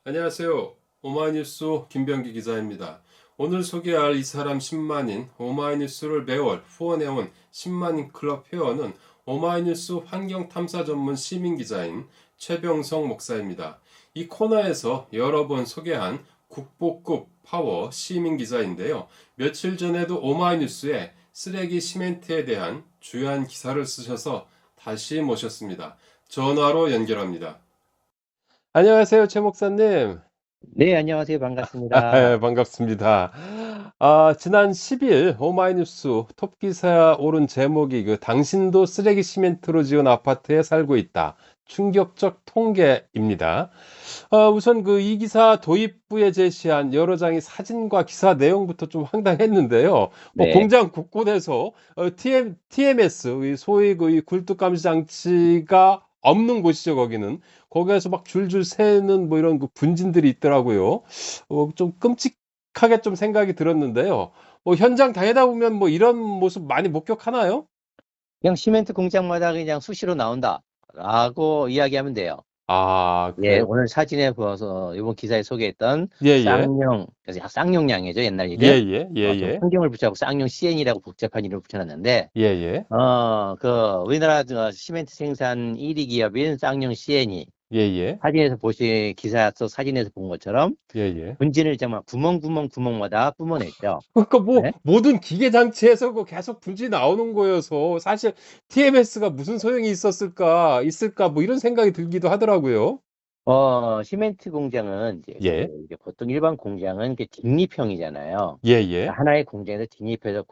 안녕하세요. 오마이뉴스 김병기 기자입니다. 오늘 소개할 이 사람 10만인 오마이뉴스를 매월 후원해온 10만인 클럽 회원은 오마이뉴스 환경탐사 전문 시민기자인 최병성 목사입니다. 이 코너에서 여러 번 소개한 국보급 파워 시민기자인데요. 며칠 전에도 오마이뉴스에 쓰레기 시멘트에 대한 주요한 기사를 쓰셔서 다시 모셨습니다. 전화로 연결합니다. 안녕하세요, 최 목사님. 네, 안녕하세요. 반갑습니다. 반갑습니다. 지난 10일 오마이뉴스 톱 기사에 오른 제목이 당신도 쓰레기 시멘트로 지은 아파트에 살고 있다. 충격적 통계입니다. 우선 이 기사 도입부에 제시한 여러 장의 사진과 기사 내용부터 좀 황당했는데요. 네. 공장 곳곳에서 TMS, 소위 이 굴뚝 감시 장치가 없는 곳이죠, 거기는. 거기에서 막 줄줄 새는 이런 분진들이 있더라고요. 좀 끔찍하게 좀 생각이 들었는데요. 현장 다니다 보면 이런 모습 많이 목격하나요? 그냥 시멘트 공장마다 그냥 수시로 나온다라고 이야기하면 돼요. 예, 그래요? 오늘 사진에 보아서 이번 기사에 소개했던 예예. 쌍용, 그래서 쌍용량이죠, 옛날 이름. 예예. 좀 예예. 성경을 붙여갖고 쌍용 CN이라고 복잡한 이름을 붙여놨는데, 예예. 우리나라 시멘트 생산 1위 기업인 쌍용 CN이 예예. 사진에서 기사 속 사진에서 본 것처럼 예예. 분진을 정말 구멍마다 뿜어냈죠. 그러니까 네? 모든 기계 장치에서 계속 분진이 나오는 거여서 사실 'TMS가 무슨 소용이 있을까?' 이런 생각이 들기도 하더라고요. 시멘트 공장은 예. 이제 보통 일반 공장은 직립형이잖아요. 예예. 하나의 공장에서 직립해서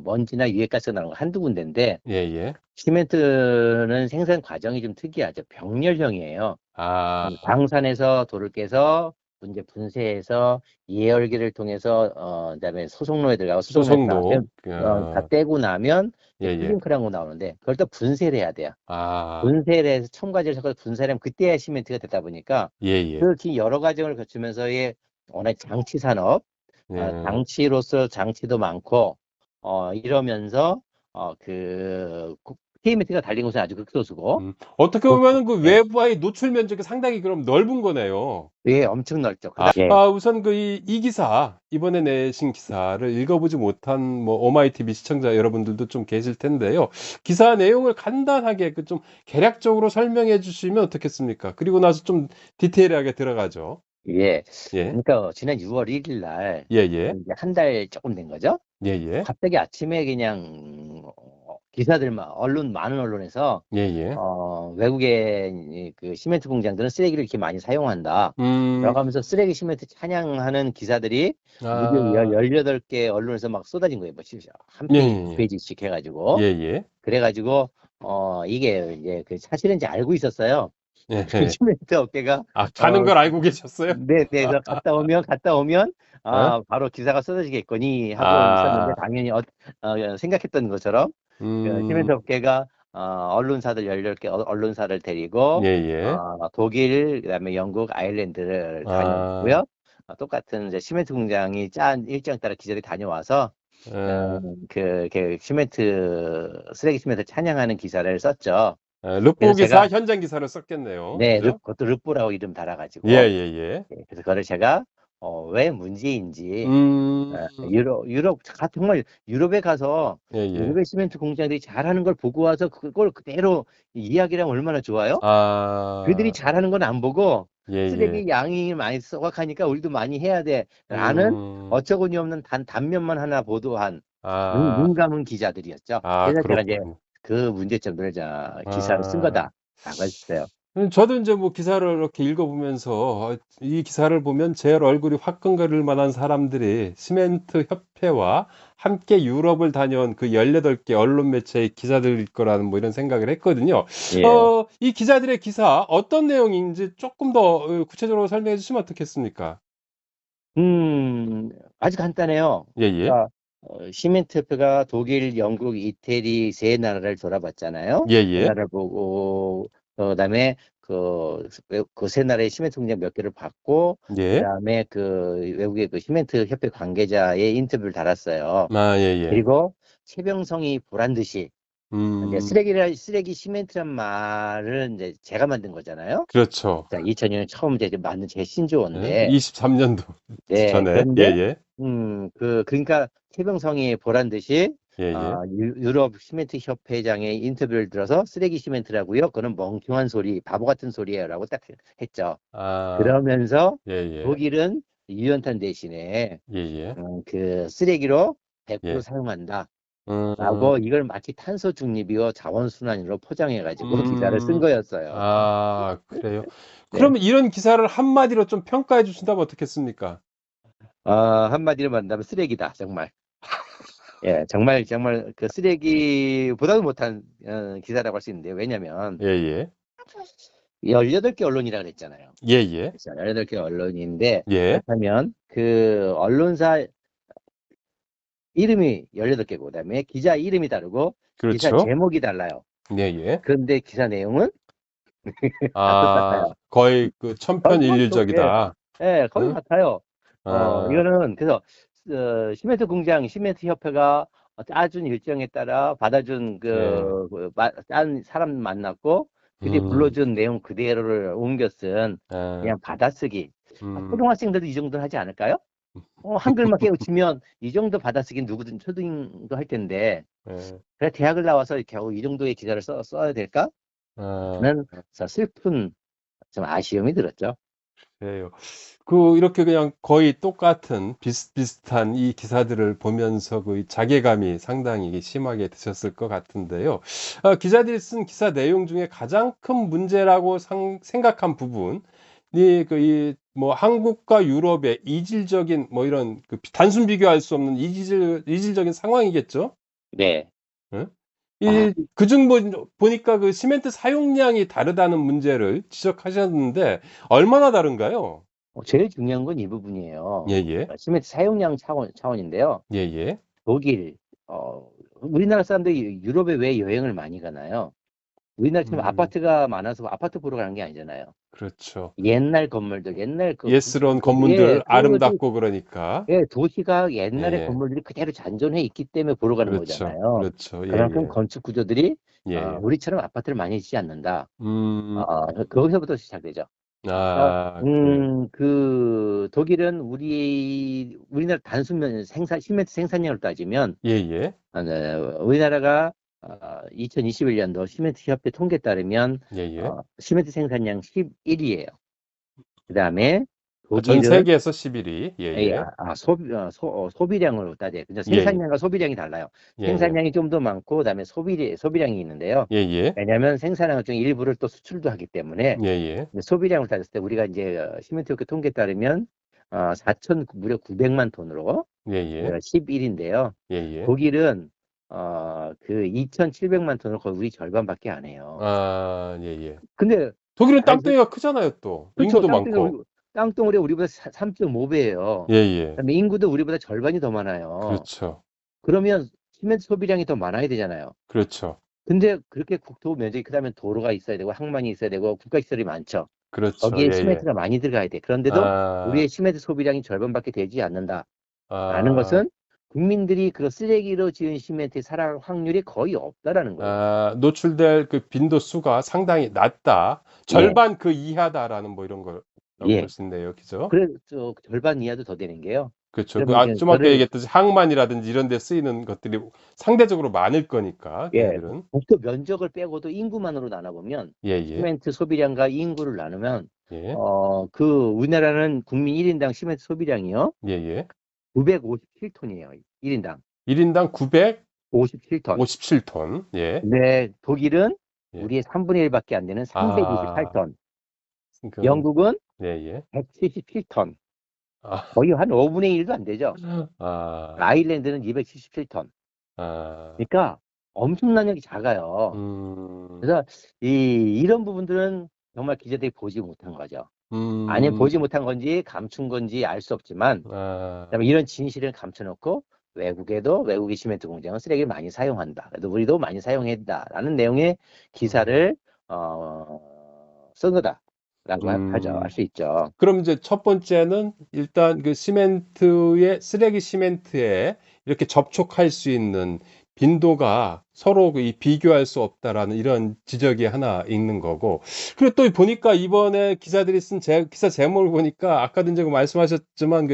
먼지나 유해가스가 나오는 거 한두 군데인데, 예예. 시멘트는 생산 과정이 좀 특이하죠. 병렬형이에요. 아. 방산에서 돌을 깨서 이제 분쇄해서 예열기를 통해서 그다음에 소속로에 들어가고 소속로에 다 소속로. 다 떼고 나면 이제 예예. 클링크라는 거 나오는데, 그걸 또 분쇄를 해야 돼요. 아. 분쇄를 해서 첨가제를 섞어서 분쇄를 하면 그때야 시멘트가 되다 보니까, 예예. 그 여러 과정을 거치면서의 워낙 장치 산업, 예. 장치로서 장치도 많고, 이러면서 KMT가 달린 곳은 아주 극소수고, 어떻게 보면은 예, 외부와의 노출 면적이 상당히 그럼 넓은 거네요. 예, 엄청 넓죠. 예, 우선 이 기사, 이번에 내신 기사를 읽어보지 못한 오마이티비 시청자 여러분들도 좀 계실 텐데요. 기사 내용을 간단하게 좀 개략적으로 설명해 주시면 어떻겠습니까? 그리고 나서 좀 디테일하게 들어가죠. 예. 예. 그러니까 지난 6월 1일 날, 예예. 이제 한 달 조금 된 거죠. 예예. 갑자기 아침에 그냥 기사들만 많은 언론에서 예예. 외국의 그 시멘트 공장들은 쓰레기를 이렇게 많이 사용한다. 음. 라고 하면서 쓰레기 시멘트 찬양하는 기사들이 무려 아. 18개 언론에서 막 쏟아진 거예요. 한 페이지, 두 예예예. 페이지씩 해가지고. 예예. 그래가지고, 이게 이제 사실은 이제 알고 있었어요. 그 예예. 시멘트 업계가, 가는 걸 알고 계셨어요? 네, 네, 그래서 갔다 오면, 어? 바로 기사가 쏟아지겠거니 하고 있었는데, 아. 당연히, 생각했던 것처럼, 그 음. 시멘트 업계가, 언론사들 18개 언론사를 데리고, 예예. 독일, 그다음에 영국, 아일랜드를 아. 다녀왔고요. 똑같은 이제 시멘트 공장이 짠 일정 따라 기자들이 다녀와서, 어. 쓰레기 시멘트 찬양하는 기사를 썼죠. 르포 그래서 기사, 제가, 현장 기사를 썼겠네요. 네, 그죠? 그것도 르뽀라고 이름 달아가지고, 예예예. 예, 그래서 그거를 제가 왜 문제인지, 음. 정말 유럽에 가서 예예. 외국의 시멘트 공장들이 잘하는 걸 보고 와서 그걸 그대로 이야기를 하면 얼마나 좋아요? 그들이 아. 잘하는 건 안 보고 예예. 쓰레기 양이 많이 썩어가니까 우리도 많이 해야 돼라는 음. 어처구니 없는 단면만 하나 보도한 아. 눈 감은 기자들이었죠. 그래서 제가 이제 그렇군요. 그 문제점들을 기사로 쓴 아. 거다라고 했어요. 저도 인제 기사를 이렇게 읽어보면서 이 기사를 보면 제 얼굴이 화끈거릴 만한 사람들이 시멘트 협회와 함께 유럽을 다녀온 그 18개 언론 매체의 기자들일 거라는 이런 생각을 했거든요. 예. 이 기자들의 기사 어떤 내용인지 쪼끔 더 구체적으로 설명해 주시면 어떻겠습니까? 아주 간단해요. 예예. 그러니까 시멘트 협회가 독일, 영국, 이태리 세 나라를 돌아봤잖아요. 세 예예. 나라를 보고, 그다음에 그 세 나라의 시멘트 공장 몇 개를 봤고, 예. 그다음에 외국의 시멘트 협회 관계자의 인터뷰를 달았어요. 예예. 그리고 최병성이 보란 듯이 이제 음. 쓰레기 시멘트란 말을 이제 제가 만든 거잖아요. 그렇죠. 자, 2000년에 처음 이제 만든 제 신조어인데, 23년도 네, 전에. 그런데, 예예. 그러니까 최병성이 보란 듯이, 예예. 유럽 시멘트 협회장의 인터뷰를 들어서 쓰레기 시멘트라고요? 그거는 멍청한 소리, 바보 같은 소리예요라고 딱 했죠. 아. 그러면서 예예. 독일은 유연탄 대신에 예예. 그 쓰레기로 100% 예. 사용한다. 음. 라고 이걸 마치 탄소 중립이요 자원순환으로 포장해가지고 기사를 쓴 음. 거였어요. 아 그래요? 네. 그러면 이런 기사를 한마디로 좀 평가해 주신다면 어떻겠습니까? 한마디로 말한다면 쓰레기다, 정말. 예, 정말 그 쓰레기보다도 못한 기사라고 할 수 있는데, 왜냐면 예예. 18개 언론이라 그랬잖아요. 예예. 그래서 18개 언론인데, 예. 그렇다면 그 언론사 이름이 18개고, 그다음에 기자 이름이 다르고, 기사 그렇죠. 제목이 달라요. 예예. 그런데 기사 내용은 다 아 똑같아요. 거의 그 거의 예, 천편일률적이다. 예, 거의 응? 같아요. 아. 이거는 그래서 시멘트 공장, 시멘트 협회가 짜준 일정에 따라 받아준 예. 짠 사람 만났고 그때 음. 불러준 내용 그대로를 옮겨 쓴 아. 그냥 받아쓰기. 음. 초등학생들도 이 정도는 하지 않을까요? 한글만 깨우치면 이 정도 받아쓰기는 누구든 초등도 할 텐데 예. 그래 대학을 나와서 겨우 이 정도의 기사를 써야 될까? 아 하는 슬픈 좀 아쉬움이 들었죠. 그래요. 그 이렇게 그냥 거의 똑같은 비슷비슷한 이 기사들을 보면서 그 자괴감이 상당히 심하게 드셨을 것 같은데요. 기자들이 쓴 기사 내용 중에 가장 큰 문제라고 생각한 부분이 그 이 뭐 한국과 유럽의 이질적인 뭐 이런 그 단순 비교할 수 없는 이질적인 상황이겠죠? 네. 예? 아, 이 그중 보니까 그 시멘트 사용량이 다르다는 문제를 지적하셨는데 얼마나 다른가요? 제일 중요한 건 이 부분이에요. 예예. 시멘트 사용량 차원인데요. 예예. 독일, 우리나라 사람들이 유럽에 왜 여행을 많이 가나요? 우리나라처럼 음 아파트가 많아서 아파트 보러 가는 게 아니잖아요. 그렇죠. 옛날 건물들, 옛날 예스러운 건물들 아름답고 그러니까. 예, 도시가 옛날의 예예. 건물들이 그대로 잔존해 있기 때문에 보러 가는 그렇죠. 거잖아요. 그렇죠. 그만큼 예예. 건축 구조들이 예예. 우리처럼 아파트를 많이 짓지 않는다. 음. 거기서부터 시작되죠. 그러니까 그래요. 독일은 우리나라 단순 시멘트 생산량을 따지면 예예. 네, 우리나라가 2021년도 시멘트 협회 통계에 따르면 예예. 시멘트 생산량 11위예요. 그다음에 전 독일은 세계에서 11위. 예예. 소비량으로 따져요. 근데 예예. 생산량과 소비량이 달라요. 예예. 생산량이 좀 더 많고 그다음에 소비량이 있는데요. 예예. 왜냐하면 생산량 중 일부를 또 수출도 하기 때문에 예예. 소비량을 따졌을 때 우리가 이제 시멘트 협회 통계에 따르면 무려 900만 톤으로 예예. 11인데요. 예예. 독일은 그 2,700만 톤을 거의 우리 절반밖에 안 해요. 예예. 근데 독일은 사실 땅덩이가 크잖아요 또. 그렇죠. 인구도 많고. 땅덩어리 우리보다 3.5배예요. 예예. 그다음에 인구도 우리보다 절반이 더 많아요. 그렇죠. 그러면 시멘트 소비량이 더 많아야 되잖아요. 그렇죠. 근데 그렇게 국토 면적이 크다면 도로가 있어야 되고 항만이 있어야 되고 국가시설이 많죠. 그렇죠. 거기에 예예. 시멘트가 많이 들어가야 돼. 그런데도 아. 우리의 시멘트 소비량이 절반밖에 되지 않는다라는 아. 것은 국민들이 그 쓰레기로 지은 시멘트에 살아갈 확률이 거의 없다라는 거예요. 노출될 그 빈도수가 상당히 낮다. 예, 절반 그 이하다라는 뭐 이런 거라고 볼 예. 수 있네요. 그죠? 그래서 절반 이하도 더 되는 게요. 그렇죠. 그 그러면 좀 아까 얘기했듯이 항만이라든지 이런 데 쓰이는 것들이 상대적으로 많을 거니까 예, 걔네들은. 국토 면적을 빼고도 인구만으로 나눠보면 예예. 시멘트 소비량과 인구를 나누면 예. 우리나라는 국민 1인당 시멘트 소비량이요. 예예. 957톤이에요. 1인당. 1 인당 57톤. 957 톤. 예. 근데 독일은 예. 우리의 3분의 1밖에 안 되는 아. 328톤. 그럼 영국은 예예. 177톤. 아. 거의 한 5분의 1도 안 되죠. 아. 아일랜드는 277톤. 아. 그러니까 엄청나게 작아요. 음. 그래서 이런 부분들은 정말 기자들이 보지 못한 거죠. 아니면 음. 보지 못한 건지 감춘 건지 알 수 없지만 아. 그다음에 이런 진실을 감춰놓고 외국의 시멘트 공장은 쓰레기를 많이 사용한다. 그래도 우리도 많이 사용했다라는 내용의 음. 기사를 쓴 거다라고 하죠. 할 음. 수 있죠. 그럼 이제 첫 번째는 일단 그 쓰레기 시멘트에 이렇게 접촉할 수 있는 빈도가 서로 이 비교할 수 없다라는 이런 지적이 하나 있는 거고. 그리고 또 보니까 이번에 기사들이 쓴 기사 제목을 보니까 아까도 이제 말씀하셨지만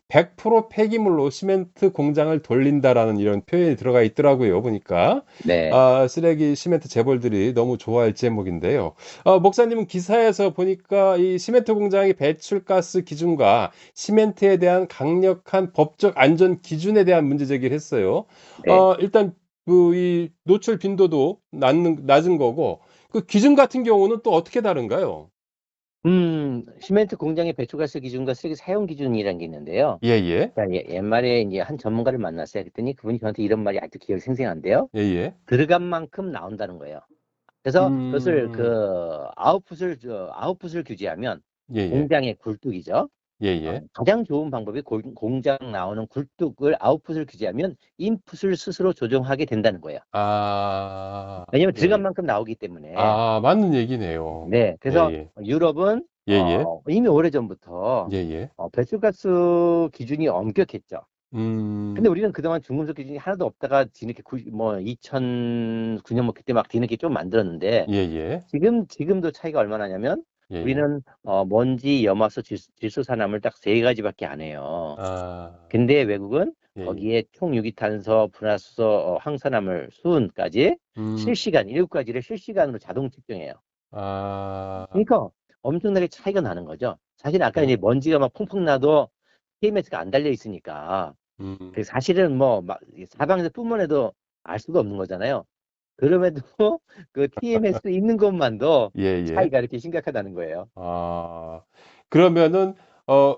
100% 폐기물로 시멘트 공장을 돌린다라는 이런 표현이 들어가 있더라고요. 보니까 네. 쓰레기 시멘트 재벌들이 너무 좋아할 제목인데요. 목사님은 기사에서 보니까 이 시멘트 공장의 배출가스 기준과 시멘트에 대한 강력한 법적 안전 기준에 대한 문제 제기를 했어요. 네. 일단 이 노출 빈도도 낮은 거고, 그 기준 같은 경우는 또 어떻게 다른가요? 시멘트 공장의 배출가스 기준과 쓰레기 사용 기준이라는 게 있는데요. 예예. 그러니까 옛말에 이제 한 전문가를 만났어요. 그랬더니 그분이 저한테 이런 말이 아직도 기억이 생생한데요. 예예. 들어간 만큼 나온다는 거예요. 그래서 그것을 음. 아웃풋을 규제하면 예예. 공장의 굴뚝이죠. 예예. 가장 좋은 방법이 공장 나오는 굴뚝을 아웃풋을 규제하면 인풋을 스스로 조정하게 된다는 거예요. 아. 왜냐하면 들어간 예예. 만큼 나오기 때문에. 맞는 얘기네요. 네, 그래서 예예. 유럽은 예예. 이미 오래전부터 예예. 배출가스 기준이 엄격했죠. 근데 음. 우리는 그동안 중금속 기준이 하나도 없다가 뒤늦게 2009년 뭐 그때 막 뒤늦게 좀 만들었는데 예예. 지금도 차이가 얼마나 나냐면 예예. 우리는 먼지, 염화수, 질소산화물 딱 세 가지밖에 안 해요. 아. 근데 외국은 예예. 거기에 총유기탄소, 분화수소, 황산화물, 수은까지 음. 실시간 7가지를 실시간으로 자동 측정해요. 아. 그러니까 엄청나게 차이가 나는 거죠. 사실 아까 그럼 이제 먼지가 막 퐁퐁 나도 TMS가 안 달려 있으니까 음. 사실은 뭐 막 사방에서 뿜어내도 알 수가 없는 거잖아요. 그럼에도 그 TMS 있는 것만도 예예. 차이가 이렇게 심각하다는 거예요. 아. 그러면은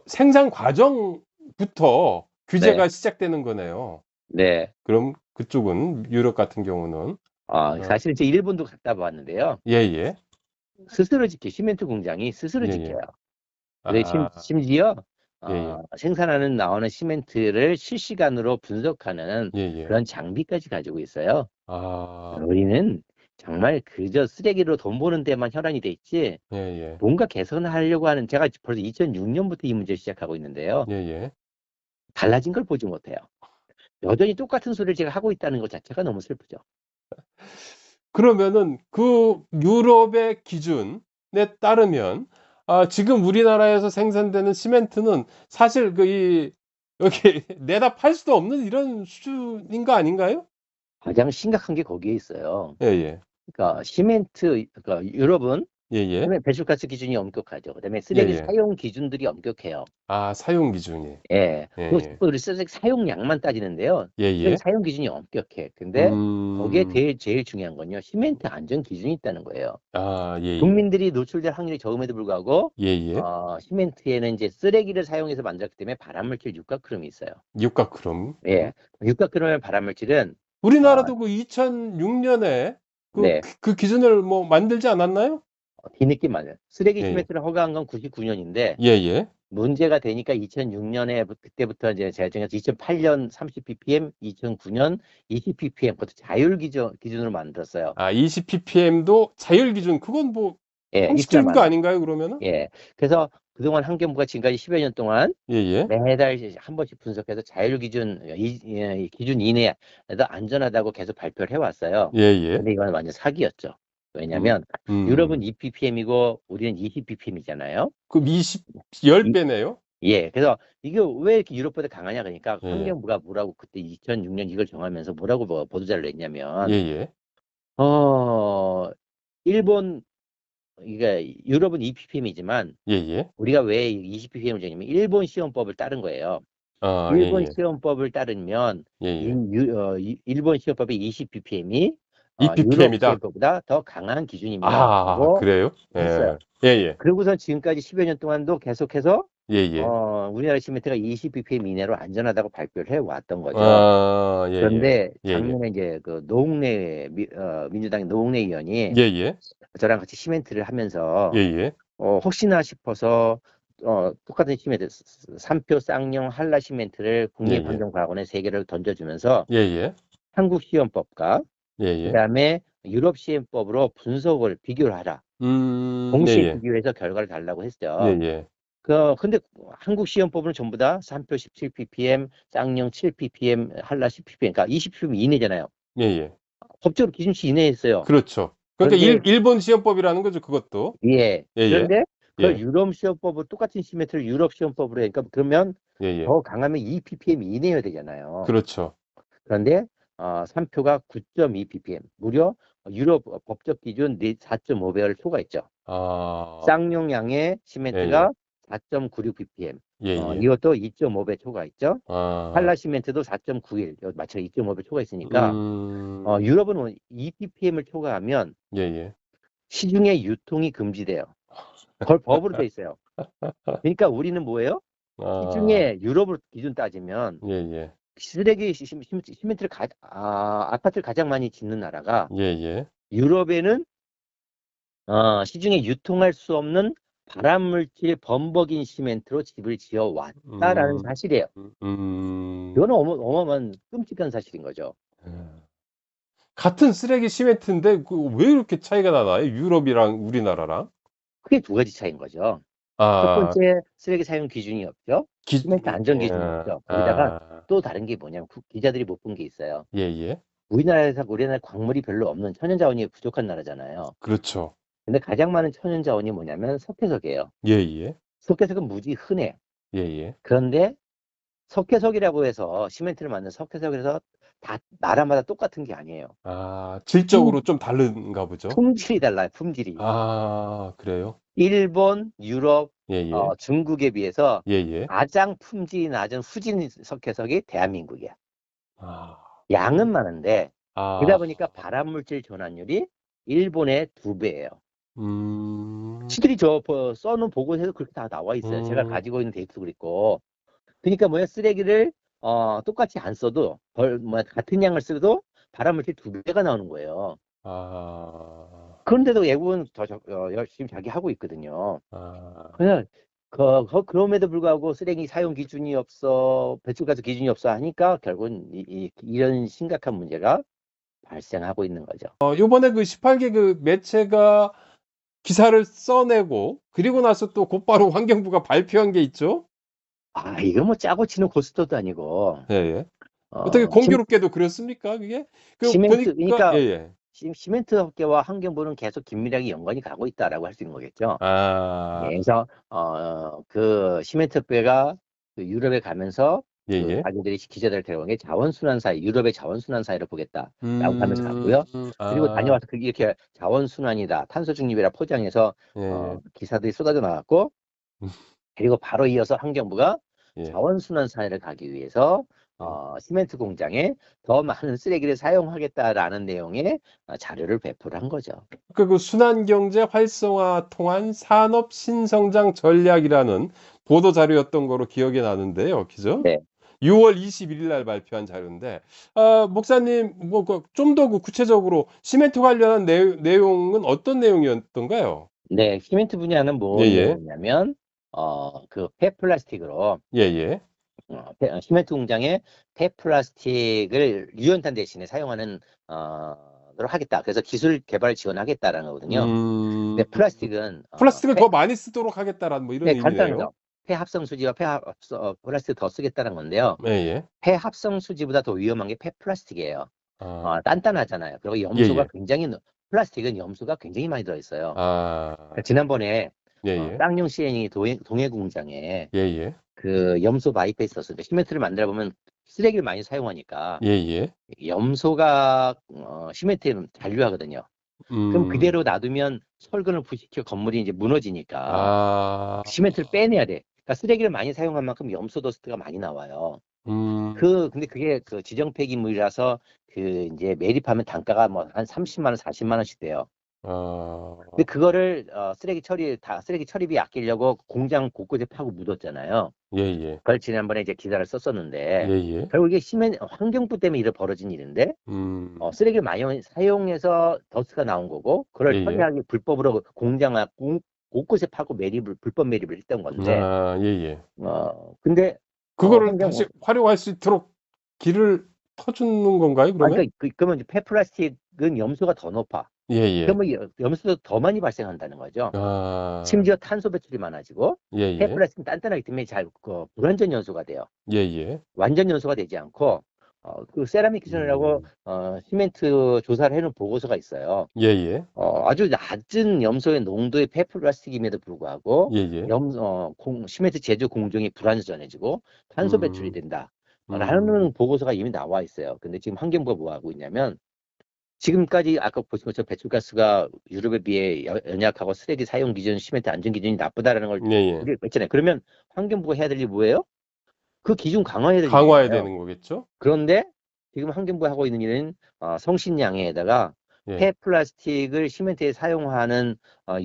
생산 과정부터 네, 규제가 시작되는 거네요. 네. 그럼 그쪽은 유럽 같은 경우는. 어. 사실 이제 일본도 갔다 봤는데요. 예예. 스스로 지켜 시멘트 공장이 스스로 예예. 지켜요. 그리고 아. 심지어 예예. 생산하는 나오는 시멘트를 실시간으로 분석하는 예예. 그런 장비까지 가지고 있어요. 아. 우리는 정말 그저 쓰레기로 돈 버는 데만 혈안이 돼 있지 예예. 뭔가 개선하려고 하는 제가 벌써 2006년부터 이 문제를 시작하고 있는데요. 예예. 달라진 걸 보지 못해요. 여전히 똑같은 소리를 제가 하고 있다는 것 자체가 너무 슬프죠. 그러면은 그 유럽의 기준에 따르면 지금 우리나라에서 생산되는 시멘트는 사실 여기 내다 팔 수도 없는 이런 수준인 거 아닌가요? 가장 심각한 게 거기에 있어요. 예예. 그러니까 그러니까 유럽은 예예. 그다음에 배출가스 기준이 엄격하죠. 그다음에 쓰레기 예예. 사용 기준들이 엄격해요. 사용 기준이. 예. 그리고 예예. 자꾸 우리 쓰레기 사용량만 따지는데요. 쓰레기 예예. 사용 기준이 엄격해. 근데 거기에 음. 제일 중요한 건요. 시멘트 안전 기준이 있다는 거예요. 예예. 국민들이 노출될 확률이 적음에도 불구하고 예예. 시멘트에는 이제 쓰레기를 사용해서 만들었기 때문에 발암물질 육각크롬이 있어요. 육각크롬. 예. 육각크롬의 발암물질은 어 우리나라도 그 2006 년에 네. 그 기준을 뭐 만들지 않았나요? 뒤늦게 맞아요. 쓰레기 예예. 시멘트를 허가한 건 99년인데 예예. 문제가 되니까 2006년에 그때부터 이제 제가 정해서 2008년 30ppm, 2009년 20ppm 그것도 자율 기준으로 만들었어요. 20 ppm도 자율 기준. 그건 뭐 예, 입사 상식적인 거 만에. 아닌가요, 그러면은? 예. 그래서 그동안 환경부가 지금까지 10여 년 동안 예예. 매달 한 번씩 분석해서 자율 기준 기준 이내에도 안전하다고 계속 발표를 해왔어요. 예예. 근데 이건 완전 사기였죠. 음. 왜냐하면 유럽은 음. 2ppm이고 우리는 20ppm이잖아요. 그럼 10 배네요? 예. 그래서 이게 왜 이렇게 유럽보다 강하냐 그러니까 예예. 환경부가 뭐라고 그때 2006년 이걸 정하면서 뭐라고 보도자를 냈냐면 예예. 어 일본 이게 유럽은 2ppm이지만 예예. 우리가 왜 20ppm을 정했냐면 일본 시험법을 따른 거예요. 일본 예예. 시험법을 따르면 예예. 일본 시험법의 20ppm이 2 유럽 ppm이다. 시험법보다 더 강한 기준입니다라고 그래요? 했어요. 예. 예예. 그러고선 지금까지 10여 년 동안도 계속해서 예예. 우리나라 시멘트가 20ppm 이내로 안전하다고 발표를 해 왔던 거죠. 예예. 그런데 예예. 작년에 이제 그 노웅래 민주당의 노웅래 의원이 예예. 저랑 같이 시멘트를 하면서 예예. 혹시나 싶어서 똑같은 시멘트 3표 쌍용 한라 시멘트를 예예. 국립환경과학원에 3개를 던져주면서 예예. 한국 시험법과 예예. 그다음에 유럽 시험법으로 분석을 비교를 하라. 동시에 예예. 비교해서 결과를 달라고 했죠. 예예. 근데 한국 시험법은 전부 다 3표 17ppm, 쌍용 7ppm, 한라 10ppm, 그러니까 20ppm 이내잖아요. 예예. 법적으로 기준치 이내에 있어요. 그렇죠. 그러니까 그런데 일본 시험법이라는 거죠, 그것도. 예. 예예. 그런데 그걸 예. 유럽 시험법을 똑같은 시멘트를 유럽 시험법으로 해. 그러니까 그러면 예예. 더 강하면 2 ppm 이내여야 되잖아요. 그렇죠. 그런데 3표가 9.2 ppm. 무려 유럽 법적 기준 4.5배를 초과했죠. 아. 쌍용양의 예예. 시멘트가 4.96 ppm. 예예. 이것도 2.5배 초과했죠. 아. 한라 시멘트도 4.91. 마찬가지 2.5배 초과했으니까 음. 유럽은 2 ppm을 초과하면 예예. 시중에 유통이 금지돼요. 그걸 법으로 돼 있어요. 그러니까 우리는 뭐예요? 아. 시중에 유럽을 기준 따지면 예예. 쓰레기 시멘트를 아파트를 가장 많이 짓는 나라가 예예. 유럽에는 시중에 유통할 수 없는 발암물질 범벅인 시멘트로 집을 지어 왔다라는 음. 사실이에요. 음. 이거는 어마어마한 끔찍한 사실인 거죠. 같은 쓰레기 시멘트인데 왜 이렇게 차이가 나나요? 유럽이랑 우리나라랑? 크게 두 가지 차이인 거죠. 첫 아. 번째, 쓰레기 사용 기준이 없죠. 기 시멘트 안전 기준이 예. 없죠. 거기다가 아. 또 다른 게 뭐냐면 기자들이 못 본 게 있어요. 예예. 우리나라 광물이 별로 없는 천연 자원이 부족한 나라잖아요. 그렇죠. 근데 가장 많은 천연 자원이 뭐냐면 석회석이에요. 예예. 석회석은 무지 흔해. 예예. 그런데 석회석이라고 해서 시멘트를 만든 석회석이라서 다 나라마다 똑같은 게 아니에요. 아, 질적으로 좀 다른가 보죠? 품질이 달라요. 품질이. 아, 그래요? 일본, 유럽, 예예. 중국에 비해서 예예. 가장 품질이 낮은 후진 석회석이 대한민국이야. 아. 양은 많은데 아. 그러다 보니까 발암물질 전환율이 일본의 2배예요. 음. 시들이 써놓은 보고서에도 그렇게 다 나와 있어요. 제가 음. 가지고 있는 데이터도 그랬고. 그러니까 뭐야 쓰레기를 똑같이 안 써도 같은 양을 써도 발암물질 2배가 나오는 거예요. 아. 그런데도 외국은 더 열심히 자기 하고 있거든요. 아. 그냥 그럼에도 불구하고 쓰레기 사용 기준이 없어, 배출가스 기준이 없어 하니까 결국은 이런 심각한 문제가 발생하고 있는 거죠. 요번에 그 18개 그 매체가 기사를 써내고 그리고 나서 또 곧바로 환경부가 발표한 게 있죠? 이거 뭐 짜고 치는 고스톱도 아니고, 예예. 어떻게 공교롭게도 그렇습니까, 그게? 시멘트, 보니까 그러니까 예예. 시멘트 업계와 환경부는 계속 긴밀하게 연관이 가고 있다라고 할 수 있는 거겠죠. 예, 아. 그래서 그 시멘트 업계가 그 유럽에 가면서 그 예예. 자기들이 기자들을 데려온 게 자원순환사회, 유럽의 자원순환사회를 보겠다라고 하면서 음. 갔고요. 그리고 아. 다녀와서 그게 이렇게 자원순환이다, 탄소 중립이라 포장해서 예예. 기사들이 쏟아져 나왔고, 그리고 바로 이어서 환경부가 예. 자원순환사회를 가기 위해서 예. 시멘트 공장에 더 많은 쓰레기를 사용하겠다라는 내용의 자료를 배포를 한 거죠. 그 순환경제 활성화 통한 산업 신성장 전략이라는 보도 자료였던 거로 기억이 나는데요. 그죠? 네. 6월 21일 날 발표한 자료인데 목사님 뭐 좀 더 구체적으로 시멘트 관련한 내용은 어떤 내용이었던가요? 네, 시멘트 분야는 뭔 예예. 내용이냐면, 그 폐플라스틱으로, 예예. 시멘트 공장에 폐플라스틱을 유연탄 대신에 사용하는, 를 하겠다. 그래서 기술 개발 지원하겠다라는 거거든요. 음. 근데 플라스틱은, 플라스틱을 더 많이 쓰도록 하겠다라는 뭐 이런 네, 의미네요. 간단하죠. 폐합성 수지와 플라스틱 더 쓰겠다는 건데요. 예예. 폐합성 수지보다 더 위험한 게 폐플라스틱이에요. 아. 단단하잖아요. 그리고 예예. 플라스틱은 염소가 굉장히 많이 들어있어요. 아. 지난번에 예예. 쌍용 CN이 동해 공장에 예예. 그 염소 마이페 있었어요. 시멘트를 만들어 보면 쓰레기를 많이 사용하니까 예예. 염소가 시멘트에 잔류하거든요. 그럼 음. 그대로 놔두면 철근을 부식혀 건물이 이제 무너지니까 아. 시멘트를 빼내야 돼. 그러니까 쓰레기를 많이 사용한 만큼 염소 더스트가 많이 나와요. 음. 근데 그게 그 지정 폐기물이라서 그 이제 매립하면 단가가 뭐 한 30만 원, 40만 원씩 돼요. 근데 아. 그거를 쓰레기 처리비 아끼려고 공장 곳곳에 파고 묻었잖아요. 예예. 그걸 지난번에 이제 기사를 썼었는데 예예. 결국 이게 환경부 때문에 벌어진 일인데 음. 쓰레기를 많이 사용해서 더스가 나온 거고 그걸 예예. 처리하기 불법으로 곳곳에 파고 불법 매립을 했던 건데 아 예예. 근데 그거를 환경 다시 활용할 수 있도록 길을 터 주는 건가요 그러면? 그러니까 그러면 이제 폐플라스틱은 염소가 더 높아. 예예. 그러면 염소도 더 많이 발생한다는 거죠. 아. 심지어 탄소 배출이 많아지고 예예. 폐플라스틱은 단단하기 때문에 불완전 연소가 돼요. 예예. 완전 연소가 되지 않고 그 세라믹 기준이라고 시멘트 조사를 해놓은 보고서가 있어요. 예예. 아주 낮은 염소의 농도의 폐플라스틱임에도 불구하고 예예. 시멘트 제조 공정이 불안전해지고 탄소 배출이 음. 된다. 음. 라는 보고서가 이미 나와 있어요. 근데 지금 환경부가 뭐 하고 있냐면 지금까지 아까 보신 것처럼 배출가스가 유럽에 비해 연약하고 쓰레기 사용 기준, 시멘트 안전 기준이 나쁘다라는 걸 예예. 우리가 했잖아요. 그러면 환경부가 해야 될 일이 뭐예요? 그 기준 강화해야 될 강화해야 일이잖아요. 되는 거겠죠? 그런데 지금 환경부가 하고 있는 일은 성신양해에다가 예. 폐플라스틱을 시멘트에 사용하는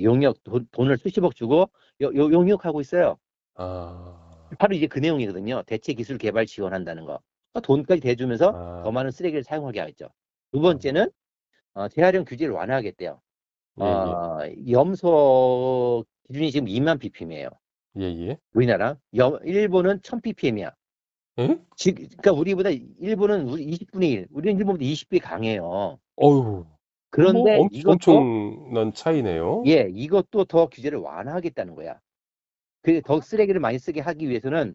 용역 돈을 수십억 주고 용역하고 있어요. 아. 바로 이게 그 내용이거든요. 대체 기술 개발 지원한다는 거. 돈까지 대주면서 더 아. 많은 쓰레기를 사용하게 하겠죠. 두 아. 번째는 재활용 규제를 완화하겠대요. 예예. 염소 기준이 지금 2만 ppm이에요. 예예. 우리나라. 일본은 1000ppm이야. 예? 그러니까 우리보다 일본은 우리 20분의 1, 우리는 일본보다 20배 강해요. 어유. 그럼 뭐 그런데 이것도 엄청난 차이네요. 이것도 더 규제를 완화하겠다는 거야. 더 쓰레기를 많이 쓰게 하기 위해서는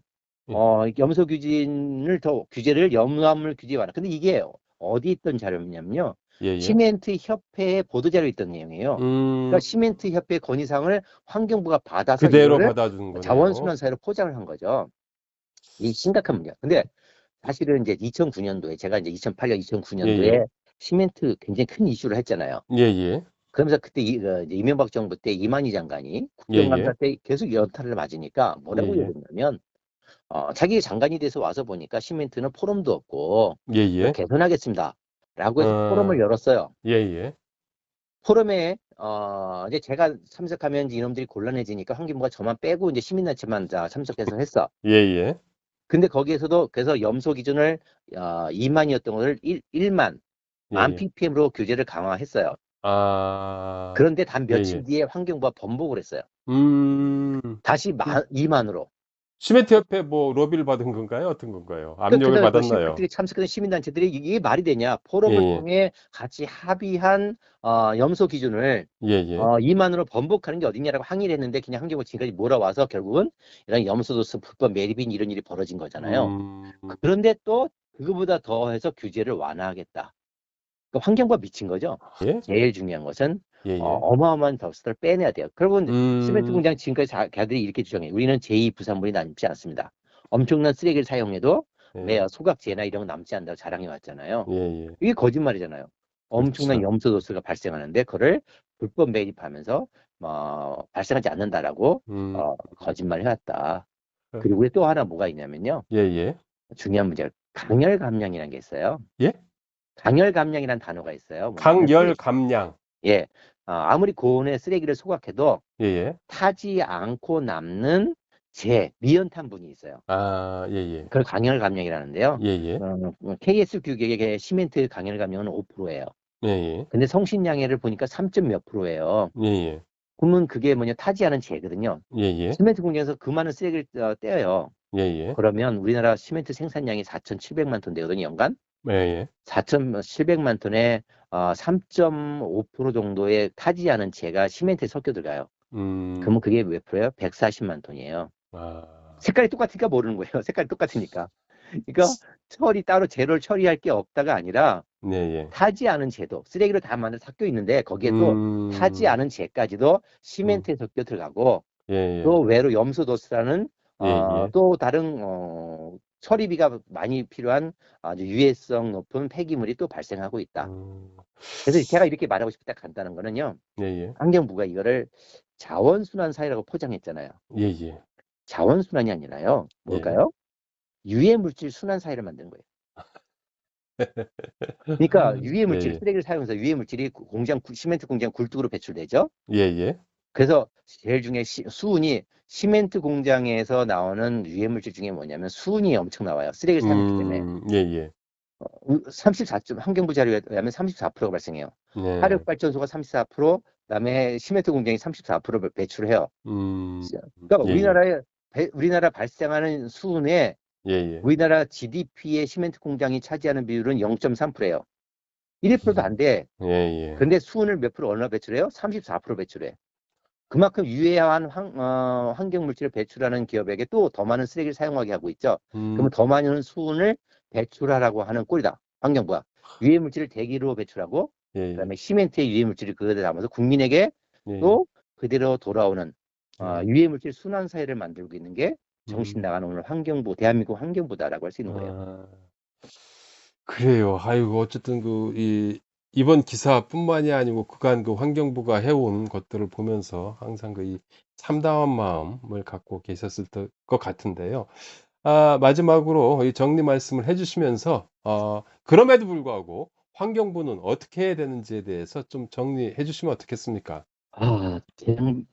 예. 염소 규제를 염화물 규제 완화. 근데 이게 어디 있던 자료냐면요. 예예. 시멘트 협회에 보도 자료에 있던 내용이에요. 그러니까 음. 시멘트 협회 건의사항을 환경부가 받아서 그대로 이거를 받아준 거네요. 자원순환사회로 포장을 한 거죠. 이 심각한 문제야. 근데 사실은 이제 2009년도에 제가 이제 2008년, 예예. 2009년도에 시멘트 굉장히 큰 이슈를 했잖아요. 예예. 그러면서 그때 이제 이명박 정부 때 이만희 장관이 국정감사 예예. 때 계속 연타를 맞으니까 뭐라고 예예. 얘기했냐면 자기 장관이 돼서 와서 보니까 시멘트는 포럼도 없고 이걸 예예. 개선하겠습니다. 라고 해서 포럼을 어. 열었어요. 예예. 포럼에 이제 제가 참석하면 이제 이놈들이 곤란해지니까 환경부가 저만 빼고 이제 시민단체만 참석해서 했어. 예예. 근데 거기에서도 그래서 염소 기준을 2만이었던 것을 1만 예예. ppm으로 규제를 강화했어요. 아. 그런데 단 며칠 예예. 뒤에 환경부가 번복을 했어요. 음. 다시 그 2만으로. 시멘트 협회 뭐 로비를 받은 건가요? 어떤 건가요? 압력을 그래서 받았나요? 그때 참석했던 시민단체들이 이게 말이 되냐? 포럼을 예예. 통해 같이 합의한 염소 기준을 예예. 2만으로 번복하는 게 어딨냐라고 항의를 했는데 그냥 환경부 지금까지 몰아와서 결국은 이런 염소도수 불법 매립인 이런 일이 벌어진 거잖아요. 음. 그런데 또 그거보다 더해서 규제를 완화하겠다. 그 환경부가 미친 거죠. 예? 제일 중요한 것은 예예. 어마어마한 덕스를 빼내야 돼요. 그러면 시멘트 음. 공장 지금까지 걔들이 이렇게 주장해요. 우리는 제2 부산물이 남지 않습니다. 엄청난 쓰레기를 사용해도 예. 소각제나 이런 거 남지 않는다고 자랑해 왔잖아요. 예예. 이게 거짓말이잖아요. 엄청난 그렇죠. 염소도수가 발생하는데 그거를 불법 매립하면서 발생하지 않는다라고 음. 거짓말을 해왔다. 어. 그리고 또 하나 뭐가 있냐면요. 예예. 중요한 문제가 강열 감량이라는 게 있어요. 예? 강열 감량이라는 단어가 있어요. 뭐냐면 강열 감량. 예. 아무리 고온의 쓰레기를 소각해도 예예. 타지 않고 남는 미연탄분이 있어요. 아 예예. 그걸 강열 감량이라는데요. 예예. KS 규격의 시멘트 강열 감량은 5%예요. 예예. 근데 성신양해를 보니까 3점 몇 %예요. 예예. 그러면 그게 뭐냐 타지 않은 재거든요. 예예. 시멘트 공장에서 그 많은 쓰레기를 떼어요. 예예. 그러면 우리나라 시멘트 생산량이 4,700만 톤 되거든요, 연간. 예예. 4,700만 톤에 3.5% 정도의 타지 않은 재가 시멘트에 섞여 들어가요. 음. 그러면 그게 몇 프로예요? 140만 톤이에요. 아. 색깔이 똑같으니까 모르는 거예요. 색깔이 똑같으니까. 그러니까 따로 재료를 처리할 게 없다가 아니라 예예. 타지 않은 재도 쓰레기로 다 만들어 섞여 있는데 거기에 또 타지 음. 않은 재까지도 음. 시멘트에 섞여 들어가고 예예. 또 외로 염소도스라는 예예. 또 다른 처리비가 많이 필요한 아주 유해성 높은 폐기물이 또 발생하고 있다. 음. 그래서 제가 이렇게 말하고 싶다 간다는 거는요. 예예. 환경부가 이거를 자원순환 사회라고 포장했잖아요. 예예. 자원순환이 아니라요. 예. 뭘까요? 유해물질 순환 사회를 만드는 거예요. 그러니까 유해물질, 예예. 쓰레기를 사용해서 유해물질이 시멘트 공장 굴뚝으로 배출되죠. 예예. 그래서 제일 중에 수은이 시멘트 공장에서 나오는 유해물질 중에 뭐냐면 수은이 엄청 나와요. 쓰레기를 사용했기 때문에. 예예. 34점, 환경부 자료에 의하면 34%가 발생해요. 네. 화력발전소가 34%, 그다음에 시멘트 공장이 34% 배출해요. 음. 그러니까 예예. 우리나라 발생하는 수은에 예예. 우리나라 GDP의 시멘트 공장이 차지하는 비율은 0.3%예요. 1%도 안 돼. 예예. 근데 수은을 몇 프로 얼마 배출해요? 34% 배출해. 그만큼 유해한 환경 물질을 배출하는 기업에게 또 더 많은 쓰레기를 사용하게 하고 있죠. 그러면 더 많은 수은을 배출하라고 하는 꼴이다. 환경부가 유해 물질을 대기로 배출하고 예, 예, 그다음에 시멘트의 유해 물질을 그대로 담아서 국민에게 예, 또 그대로 돌아오는 예. 유해 물질 순환 사회를 만들고 있는 게 정신 음, 나가는 오늘 환경부 대한민국 환경부다라고 할 수 있는 거예요. 아, 그래요. 아이고, 어쨌든 이번 기사뿐만이 아니고 그간 환경부가 해온 것들을 보면서 항상 이 참담한 마음을 갖고 계셨을 것 같은데요. 마지막으로 이 정리 말씀을 해주시면서, 그럼에도 불구하고 환경부는 어떻게 해야 되는지에 대해서 좀 정리해 주시면 어떻겠습니까?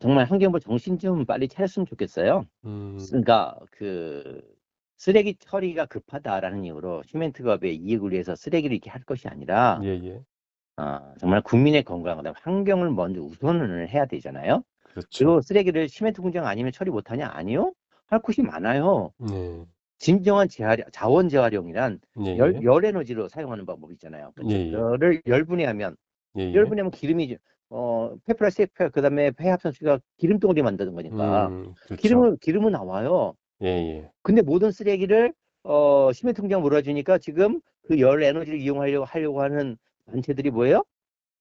정말 환경부 정신 좀 빨리 차렸으면 좋겠어요. 음, 그러니까 쓰레기 처리가 급하다라는 이유로 시멘트업의 이익을 위해서 쓰레기를 이렇게 할 것이 아니라 예, 예. 정말 국민의 건강, 그다음 환경을 먼저 우선을 해야 되잖아요. 그렇죠. 그리고 쓰레기를 시멘트 공장 아니면 처리 못하냐? 아니요. 할 곳이 많아요. 네. 진정한 자원 재활용이란 예, 예. 열 에너지로 사용하는 방법이 있잖아요. 예, 그렇죠. 예. 열을 열분해하면 예, 예. 열분해하면 기름이 페프라스틱 그다음에 회합선수가 기름 덩어리 만드는 거니까 그렇죠. 기름은 나와요. 예, 예. 근데 모든 쓰레기를 시멘트 공장 몰아주니까 지금 그 열 에너지를 하려고 하는 단체들이 뭐예요?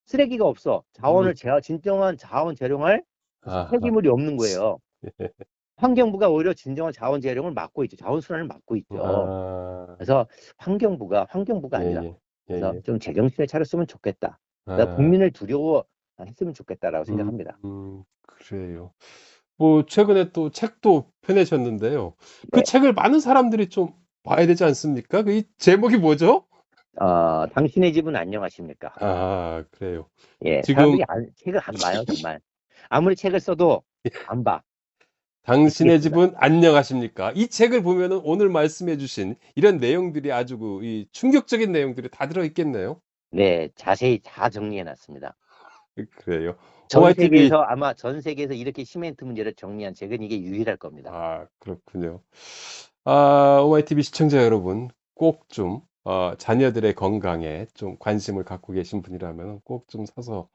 쓰레기가 없어. 음, 진정한 자원 재활용할 아하. 폐기물이 없는 거예요. 예. 환경부가 오히려 진정한 자원 재활용을 막고 있죠. 자원 순환을 막고 있죠. 아, 그래서 환경부가 예, 아니라 예. 예, 그래서 예. 좀 제정신을 차렸으면 좋겠다. 그러니까 아, 국민을 두려워 했으면 좋겠다라고 생각합니다. 그래요. 뭐, 최근에 또 책도 펴내셨는데요. 그 네. 책을 많은 사람들이 좀 봐야 되지 않습니까? 이 제목이 뭐죠? 당신의 집은 안녕하십니까? 그래요. 예, 지금, 책을 안 봐요, 정말. 아무리 책을 써도 안 봐. 당신의 미치겠습니다. 집은 안녕하십니까? 이 책을 보면은 오늘 말씀해 주신 이런 내용들이 아주 이 충격적인 내용들이 다 들어있겠네요. 네, 자세히 다 정리해 놨습니다. 그래요. 오마이 TV, 아마 전 세계에서 이렇게 시멘트 문제를 정리한 책은 이게 유일할 겁니다. 그렇군요. 오마이 TV 시청자 여러분, 꼭 좀, 자녀들의 건강에 좀 관심을 갖고 계신 분이라면 꼭 좀 사서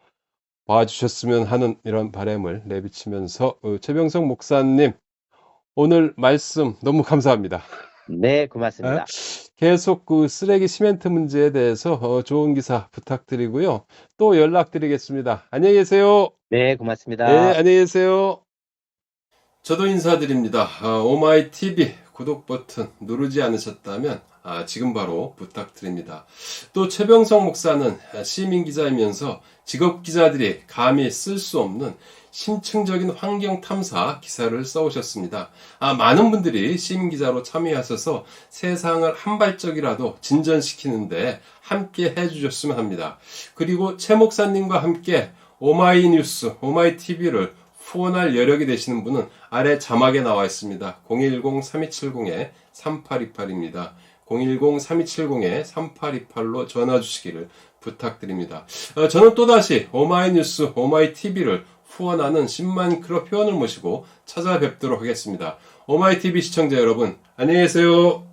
봐주셨으면 하는 이런 바람을 내비치면서, 최병성 목사님, 오늘 말씀 너무 감사합니다. 네, 예. 고맙습니다. 계속 쓰레기 시멘트 문제에 대해서 좋은 기사 부탁드리고요. 또 연락드리겠습니다. 안녕히 계세요. 네, 네, 고맙습니다. 안녕히 계세요. 저도 인사드립니다. 오마이 TV 구독 버튼 누르지 않으셨다면 지금 바로 부탁드립니다. 또 최병성 목사는 시민 기자이면서 직업 기자들이 감히 쓸 수 없는 심층적인 환경 탐사 기사를 써오셨습니다. 많은 분들이 시민 기자로 참여하셔서 세상을 한 발짝이라도 진전시키는데 함께 해주셨으면 합니다. 그리고 최 목사님과 함께 오마이뉴스, 오마이TV를 후원할 여력이 되시는 분은 아래 자막에 나와 있습니다. 010-3270-3828입니다. 010-3270-3828로 전화 주시기를 부탁드립니다. 저는 또다시 오마이뉴스, 오마이TV를 후원하는 10만 클럽 회원을 모시고 찾아뵙도록 하겠습니다. 오마이TV 시청자 여러분, 안녕히 계세요.